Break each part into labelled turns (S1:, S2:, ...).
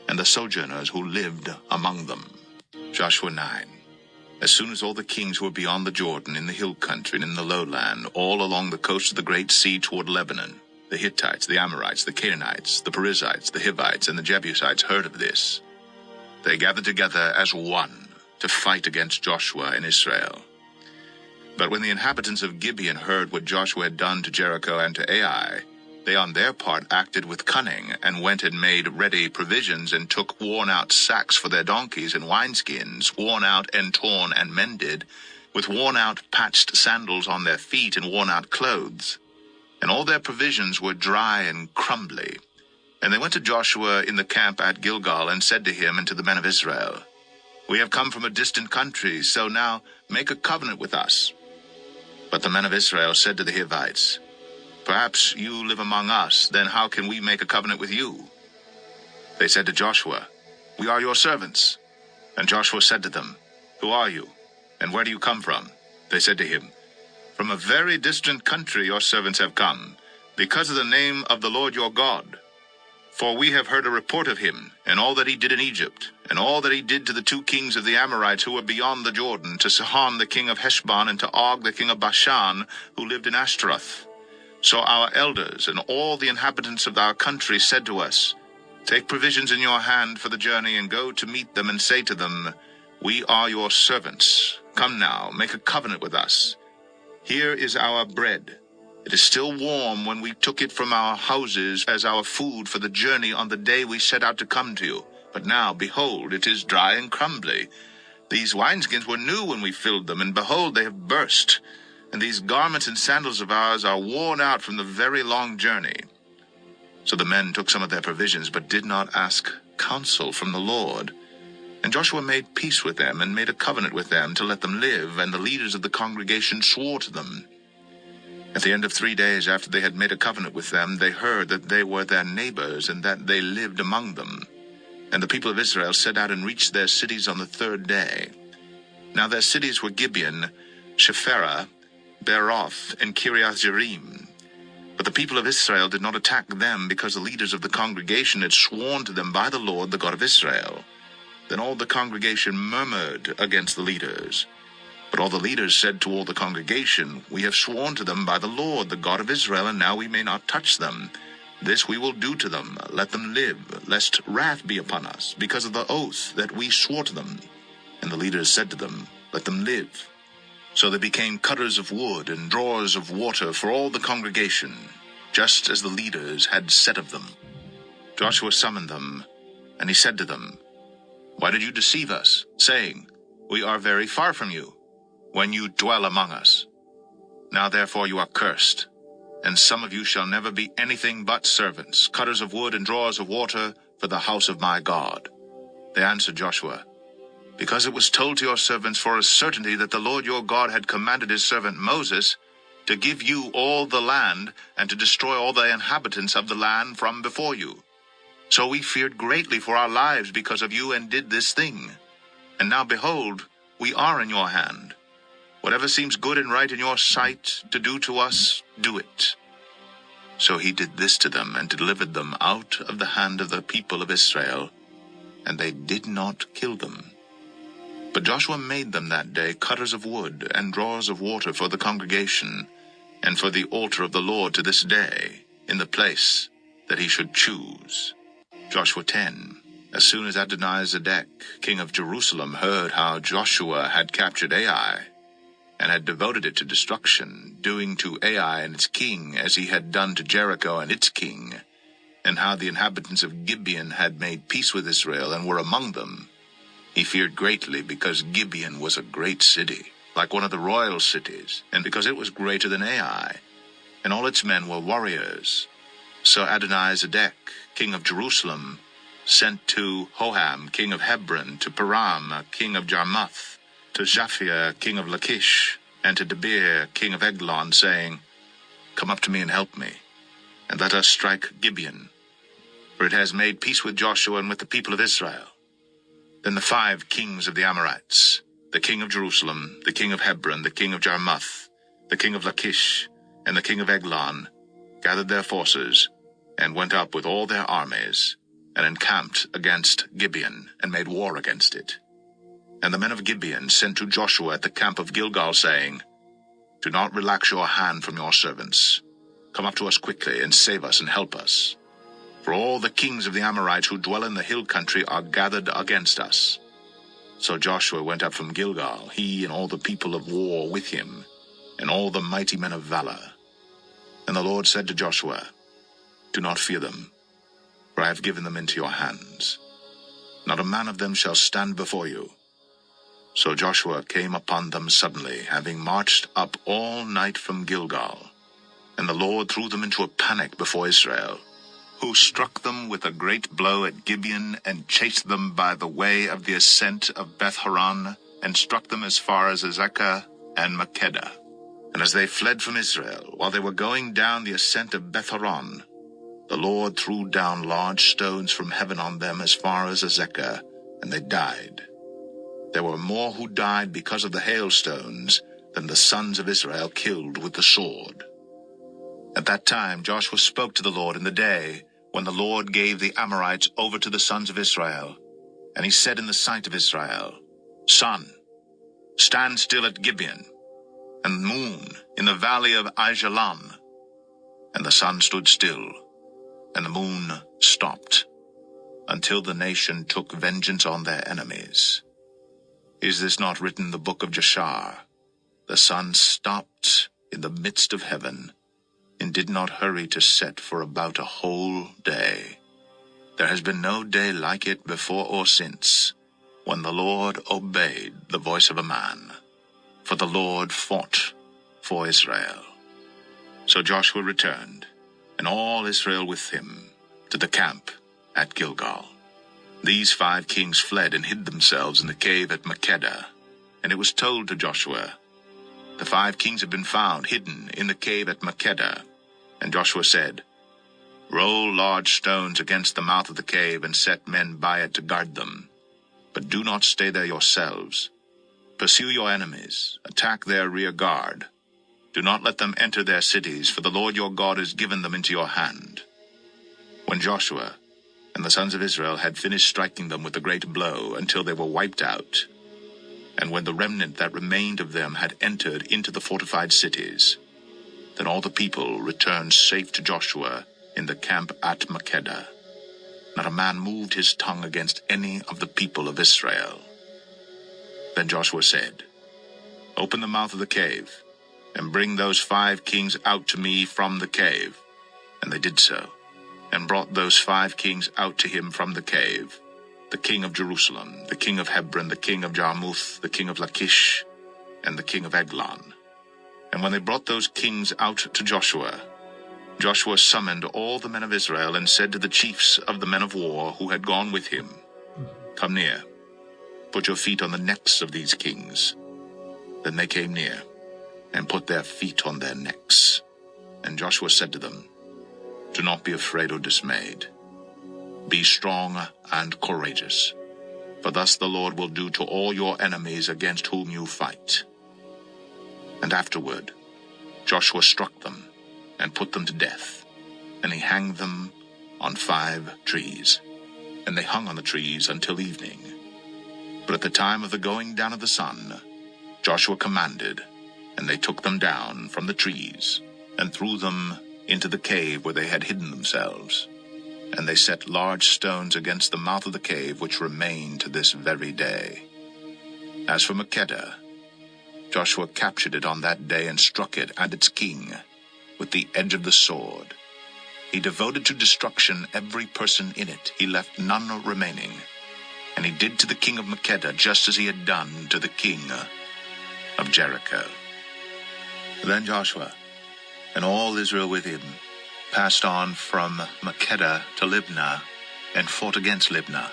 S1: and the sojourners who lived among them. Joshua 9. As soon as all the kings who were beyond the Jordan, in the hill country and in the lowland, all along the coast of the great sea toward Lebanon, the Hittites, the Amorites, the Canaanites, the Perizzites, the Hivites, and the Jebusites heard of this, they gathered together as one to fight against Joshua and Israel. But when the inhabitants of Gibeon heard what Joshua had done to Jericho and to Ai, they on their part acted with cunning, and went and made ready provisions, and took worn-out sacks for their donkeys, and wineskins, worn out and torn and mended, with worn-out patched sandals on their feet, and worn-out clothes. And all their provisions were dry and crumbly. And they went to Joshua in the camp at Gilgal, and said to him and to the men of Israel, We have come from a distant country, so now make a covenant with us. But the men of Israel said to the Hivites, Perhaps you live among us, then how can we make a covenant with you? They said to Joshua, We are your servants. And Joshua said to them, Who are you, and where do you come from? They said to him, From a very distant country your servants have come, because of the name of the Lord your God. For we have heard a report of him, and all that he did in Egypt, and all that he did to the 2 kings of the Amorites who were beyond the Jordan, to Sihon the king of Heshbon, and to Og the king of Bashan, who lived in Ashtaroth. So our elders and all the inhabitants of our country said to us, Take provisions in your hand for the journey, and go to meet them, and say to them, We are your servants. Come now, make a covenant with us. Here is our bread. It is still warm when we took it from our houses as our food for the journey on the day we set out to come to you. But now, behold, it is dry and crumbly. These wineskins were new when we filled them, and behold, they have burst. And these garments and sandals of ours are worn out from the very long journey. So the men took some of their provisions, but did not ask counsel from the Lord. And Joshua made peace with them, and made a covenant with them to let them live, and the leaders of the congregation swore to them. At the end of 3 days after they had made a covenant with them, they heard that they were their neighbors, and that they lived among them. And the people of Israel set out and reached their cities on the 3rd day. Now their cities were Gibeon, Shepherah, Beeroth, and Kiriath-Jearim. But the people of Israel did not attack them, because the leaders of the congregation had sworn to them by the Lord, the God of Israel. Then all the congregation murmured against the leaders. But all the leaders said to all the congregation, We have sworn to them by the Lord, the God of Israel, and now we may not touch them. This we will do to them, let them live, lest wrath be upon us, because of the oath that we swore to them. And the leaders said to them, Let them live. So they became cutters of wood and drawers of water for all the congregation, just as the leaders had said of them. Joshua summoned them, and he said to them, Why did you deceive us, saying, We are very far from you, when you dwell among us? Now therefore you are cursed, and some of you shall never be anything but servants, cutters of wood and drawers of water for the house of my God. They answered Joshua, Because it was told to your servants for a certainty that the Lord your God had commanded his servant Moses to give you all the land, and to destroy all the inhabitants of the land from before you. So we feared greatly for our lives because of you, and did this thing. And now behold, we are in your hand. Whatever seems good and right in your sight to do to us, do it. So he did this to them, and delivered them out of the hand of the people of Israel, and they did not kill them. But Joshua made them that day cutters of wood and drawers of water for the congregation, and for the altar of the Lord to this day, in the place that he should choose. Joshua 10. As soon as Adonizedek, king of Jerusalem, heard how Joshua had captured Ai, and had devoted it to destruction, doing to Ai and its king as he had done to Jericho and its king, and how the inhabitants of Gibeon had made peace with Israel and were among them, he feared greatly, because Gibeon was a great city, like one of the royal cities, and because it was greater than Ai, and all its men were warriors. So Adonizedek, king of Jerusalem, sent to Hoham, king of Hebron, to Param, king of Jarmuth, to Japhia, king of Lachish, and to Debir, king of Eglon, saying, Come up to me and help me, and let us strike Gibeon, for it has made peace with Joshua and with the people of Israel. Then the 5 kings of the Amorites, the king of Jerusalem, the king of Hebron, the king of Jarmuth, the king of Lachish, and the king of Eglon, gathered their forces, and went up with all their armies, and encamped against Gibeon, and made war against it. And the men of Gibeon sent to Joshua at the camp of Gilgal, saying, Do not relax your hand from your servants. Come up to us quickly, and save us, and help us. For all the kings of the Amorites who dwell in the hill country are gathered against us. So Joshua went up from Gilgal, he and all the people of war with him, and all the mighty men of valor. And the Lord said to Joshua, Do not fear them, for I have given them into your hands. Not a man of them shall stand before you. So Joshua came upon them suddenly, having marched up all night from Gilgal. And the Lord threw them into a panic before Israel, who struck them with a great blow at Gibeon, and chased them by the way of the ascent of Beth-horon, and struck them as far as Azekah and Makkedah. And as they fled from Israel, while they were going down the ascent of Beth-horon, the Lord threw down large stones from heaven on them as far as Azekah, and they died. There were more who died because of the hailstones than the sons of Israel killed with the sword. At that time Joshua spoke to the Lord in the day when the Lord gave the Amorites over to the sons of Israel. And he said in the sight of Israel, Sun, stand still at Gibeon, and moon in the valley of Aijalon. And the sun stood still, and the moon stopped, until the nation took vengeance on their enemies. Is this not written in the book of Jashar? The sun stopped in the midst of heaven, and did not hurry to set for about a whole day. There has been no day like it before or since, when the Lord obeyed the voice of a man. For the Lord fought for Israel. So Joshua returned, and all Israel with him, to the camp at Gilgal. These 5 kings fled and hid themselves in the cave at Makkedah. And it was told to Joshua, The 5 kings have been found hidden in the cave at Makkedah. And Joshua said, Roll large stones against the mouth of the cave, and set men by it to guard them. But do not stay there yourselves. Pursue your enemies, attack their rear guard. Do not let them enter their cities, for the Lord your God has given them into your hand. When Joshua and the sons of Israel had finished striking them with a great blow until they were wiped out, and when the remnant that remained of them had entered into the fortified cities, then all the people returned safe to Joshua in the camp at Makkedah. Not a man moved his tongue against any of the people of Israel. Then Joshua said, Open the mouth of the cave, and bring those 5 kings out to me from the cave. And they did so, and brought those 5 kings out to him from the cave, the king of Jerusalem, the king of Hebron, the king of Jarmuth, the king of Lachish, and the king of Eglon. And when they brought those kings out to Joshua, Joshua summoned all the men of Israel, and said to the chiefs of the men of war who had gone with him, Come near, put your feet on the necks of these kings. Then they came near, and put their feet on their necks. And Joshua said to them, Do not be afraid or dismayed. Be strong and courageous, for thus the Lord will do to all your enemies against whom you fight. And afterward Joshua struck them, and put them to death, and he hanged them on 5 trees. And they hung on the trees until evening. But at the time of the going down of the sun, Joshua commanded, and they took them down from the trees, and threw them into the cave where they had hidden themselves. And they set large stones against the mouth of the cave, which remain to this very day. As for Makkedah, Joshua captured it on that day, and struck it and its king with the edge of the sword. He devoted to destruction every person in it. He left none remaining. And he did to the king of Makkedah just as he had done to the king of Jericho. Then Joshua and all Israel with him passed on from Makkedah to Libnah, and fought against Libnah.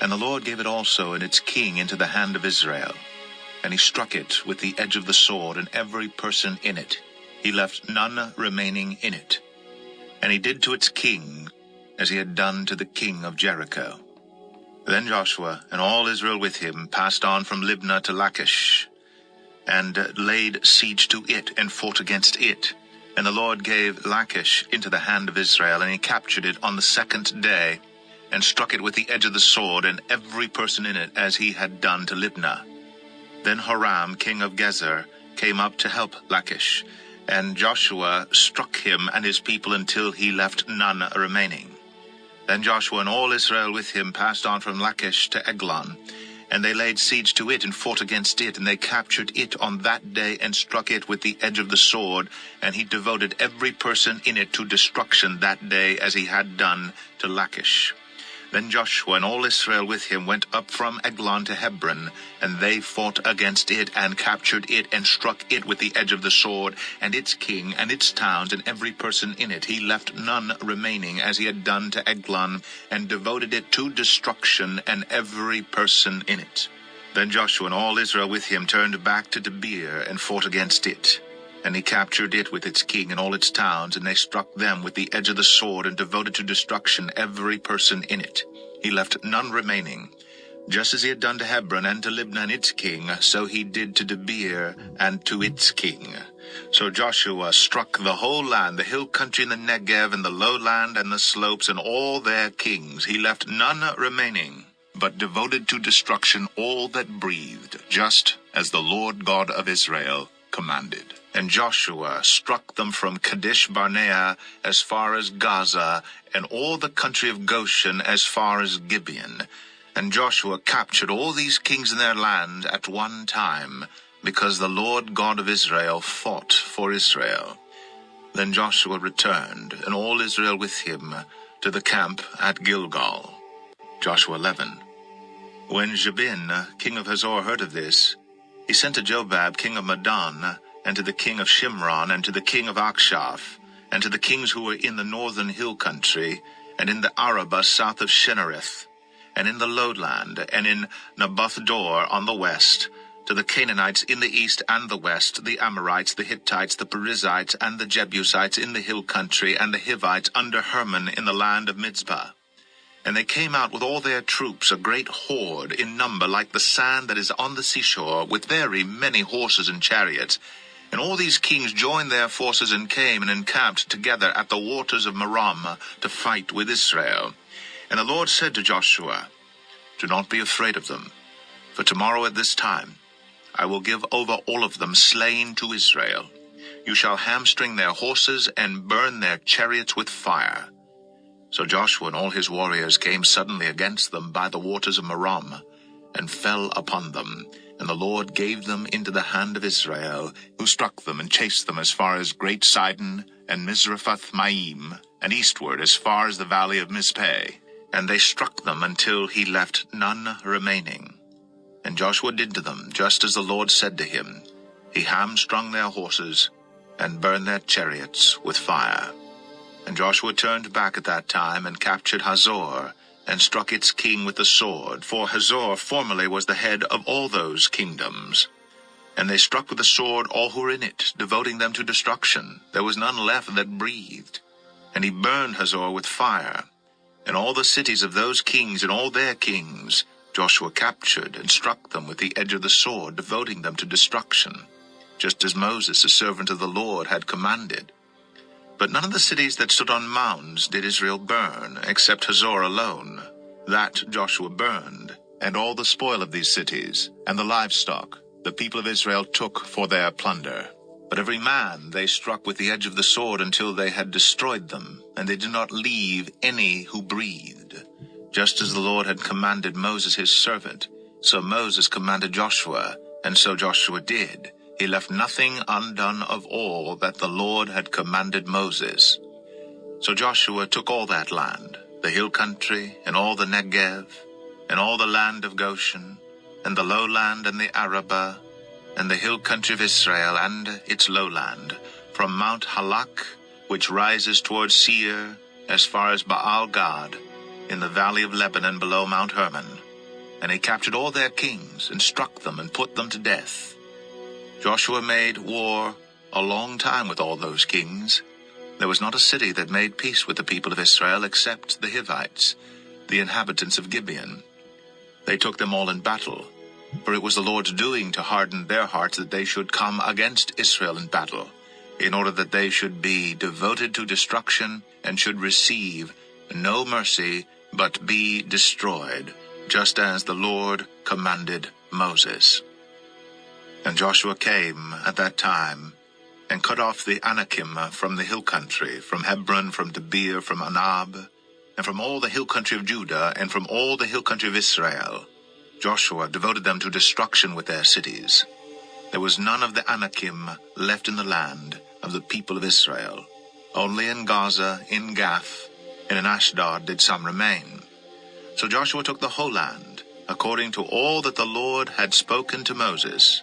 S1: And the Lord gave it also and its king into the hand of Israel. And he struck it with the edge of the sword, and every person in it. He left none remaining in it. And he did to its king as he had done to the king of Jericho. Then Joshua and all Israel with him passed on from Libnah to Lachish, and laid siege to it, and fought against it. And the Lord gave Lachish into the hand of Israel, and he captured it on the 2nd day. and struck it with the edge of the sword, and every person in it, as he had done to Libnah. Then Horam, king of Gezer, came up to help Lachish, and Joshua struck him and his people until he left none remaining. Then Joshua and all Israel with him passed on from Lachish to Eglon, and they laid siege to it and fought against it, and they captured it on that day and struck it with the edge of the sword, and he devoted every person in it to destruction that day, as he had done to Lachish. Then Joshua and all Israel with him went up from Eglon to Hebron, and they fought against it, and captured it, and struck it with the edge of the sword, and its king, and its towns, and every person in it. He left none remaining, as he had done to Eglon, and devoted it to destruction, and every person in it. Then Joshua and all Israel with him turned back to Debir, and fought against it. And he captured it with its king and all its towns, and they struck them with the edge of the sword, and devoted to destruction every person in it. He left none remaining. Just as he had done to Hebron and to Libnah and its king, so he did to Debir and to its king. So Joshua struck the whole land, the hill country and the Negev, and the lowland and the slopes, and all their kings. He left none remaining, but devoted to destruction all that breathed, just as the Lord God of Israel commanded. And Joshua struck them from Kadesh Barnea as far as Gaza, and all the country of Goshen as far as Gibeon. And Joshua captured all these kings in their land at one time, because the Lord God of Israel fought for Israel. Then Joshua returned, and all Israel with him, to the camp at Gilgal. Joshua 11. When Jabin, king of Hazor, heard of this, he sent to Jobab, king of Madon, and to the king of Shimron, and to the king of Akshaph, and to the kings who were in the northern hill country, and in the Arabah south of Shinnereth, and in the lowland, and in Naboth-dor on the west, to the Canaanites in the east and the west, the Amorites, the Hittites, the Perizzites, and the Jebusites in the hill country, and the Hivites under Hermon in the land of Mizpah. And they came out with all their troops, a great horde in number, like the sand that is on the seashore, with very many horses and chariots. And all these kings joined their forces and came and encamped together at the waters of Merom to fight with Israel. And the Lord said to Joshua, "Do not be afraid of them, for tomorrow at this time I will give over all of them slain to Israel. You shall hamstring their horses and burn their chariots with fire." So Joshua and all his warriors came suddenly against them by the waters of Merom, and fell upon them. And the Lord gave them into the hand of Israel, who struck them and chased them as far as Great Sidon and Mizrephath-maim, and eastward as far as the valley of Mizpeh. And they struck them until he left none remaining. And Joshua did to them just as the Lord said to him. He hamstrung their horses and burned their chariots with fire. And Joshua turned back at that time and captured Hazor, and struck its king with the sword, for Hazor formerly was the head of all those kingdoms. And they struck with the sword all who were in it, devoting them to destruction. There was none left that breathed. And he burned Hazor with fire. And all the cities of those kings and all their kings Joshua captured, and struck them with the edge of the sword, devoting them to destruction, just as Moses, the servant of the Lord, had commanded. But none of the cities that stood on mounds did Israel burn, except Hazor alone. That Joshua burned, and all the spoil of these cities, and the livestock, the people of Israel took for their plunder. But every man they struck with the edge of the sword until they had destroyed them, and they did not leave any who breathed. Just as the Lord had commanded Moses his servant, so Moses commanded Joshua, and so Joshua did. He left nothing undone of all that the Lord had commanded Moses. So Joshua took all that land, the hill country, and all the Negev, and all the land of Goshen, and the lowland and the Arabah, and the hill country of Israel and its lowland, from Mount Halak, which rises toward Seir, as far as Baal-gad, in the valley of Lebanon below Mount Hermon. And he captured all their kings, and struck them, and put them to death. Joshua made war a long time with all those kings. There was not a city that made peace with the people of Israel except the Hivites, the inhabitants of Gibeon. They took them all in battle, for it was the Lord's doing to harden their hearts that they should come against Israel in battle, in order that they should be devoted to destruction and should receive no mercy but be destroyed, just as the Lord commanded Moses. And Joshua came at that time, and cut off the Anakim from the hill country, from Hebron, from Debir, from Anab, and from all the hill country of Judah, and from all the hill country of Israel. Joshua devoted them to destruction with their cities. There was none of the Anakim left in the land of the people of Israel. Only in Gaza, in Gath, and in Ashdod did some remain. So Joshua took the whole land, according to all that the Lord had spoken to Moses,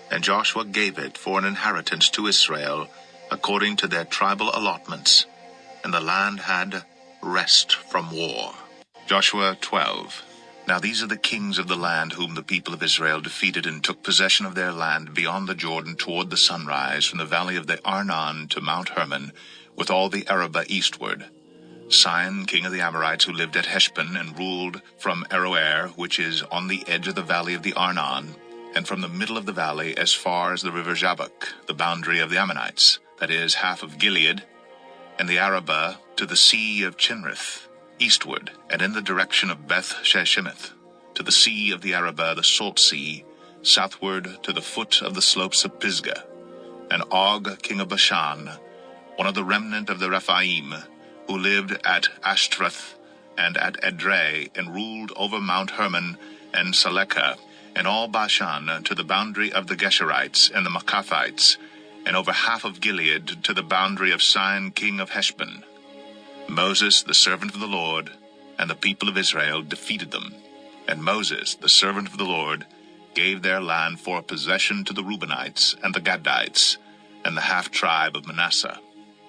S1: and Joshua gave it for an inheritance to Israel, according to their tribal allotments, and the land had rest from war. Joshua 12. Now these are the kings of the land whom the people of Israel defeated and took possession of their land beyond the Jordan toward the sunrise, from the valley of the Arnon to Mount Hermon, with all the Arabah eastward. Sihon, king of the Amorites, who lived at Heshbon and ruled from Aroer, which is on the edge of the valley of the Arnon, and from the middle of the valley as far as the river Jabbok, the boundary of the Ammonites, that is, half of Gilead, and the Arabah to the sea of Chinrith, eastward, and in the direction of Beth Sheshemeth, to the sea of the Arabah, the salt sea, southward to the foot of the slopes of Pisgah, and Og, king of Bashan, one of the remnant of the Rephaim, who lived at Ashtaroth and at Edrei, and ruled over Mount Hermon and Salekah, and all Bashan to the boundary of the Geshurites and the Maacathites, and over half of Gilead to the boundary of Sihon, king of Heshbon. Moses, the servant of the Lord, and the people of Israel defeated them. And Moses, the servant of the Lord, gave their land for a possession to the Reubenites and the Gadites, and the half-tribe of Manasseh.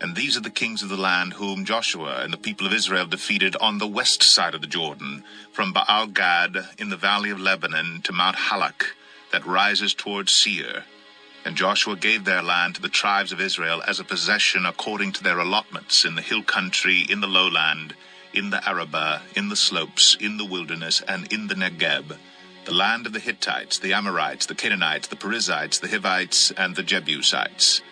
S1: And these are the kings of the land whom Joshua and the people of Israel defeated on the west side of the Jordan, from Baal-Gad in the valley of Lebanon to Mount Halak, that rises towards Seir. And Joshua gave their land to the tribes of Israel as a possession according to their allotments, in the hill country, in the lowland, in the Arabah, in the slopes, in the wilderness, and in the Negeb, the land of the Hittites, the Amorites, the Canaanites, the Perizzites, the Hivites, and the Jebusites.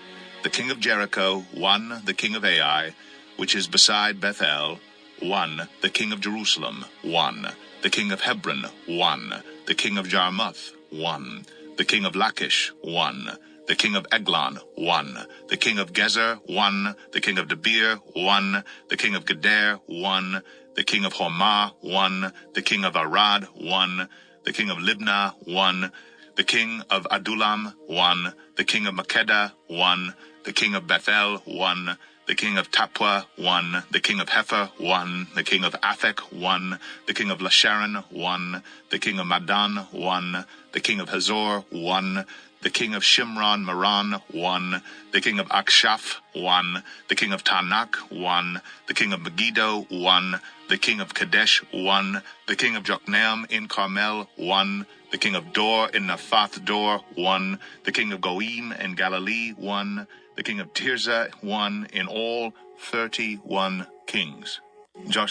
S1: The king of Jericho, 1, the king of Ai, which is beside Bethel, 1, the king of Jerusalem, 1, the king of Hebron, 1, the king of Jarmuth, 1, the king of Lachish, 1, the king of Eglon, 1, the king of Gezer, 1, the king of Debir, 1, the king of Geder, 1, the king of Hormah, 1, the king of Arad, 1, the king of Libnah, 1, the king of Adullam, 1, the king of Makkedah, 1, the king of Bethel, 1, the king of Tappuah, 1, the king of Hepher, 1, the king of Aphek, 1, the king of Lasharon, 1, the king of Madon, 1, the king of Hazor, 1, the king of Shimron Meron, 1, the king of Akshaph, 1, the king of Tanakh, 1, the king of Megiddo, 1, the king of Kadesh, 1, the king of Jokneam in Carmel, 1, the king of Dor in Naphath Dor, 1, the king of Goim in Galilee, 1, the king of Tirzah, 1, in all 31 kings. Joshua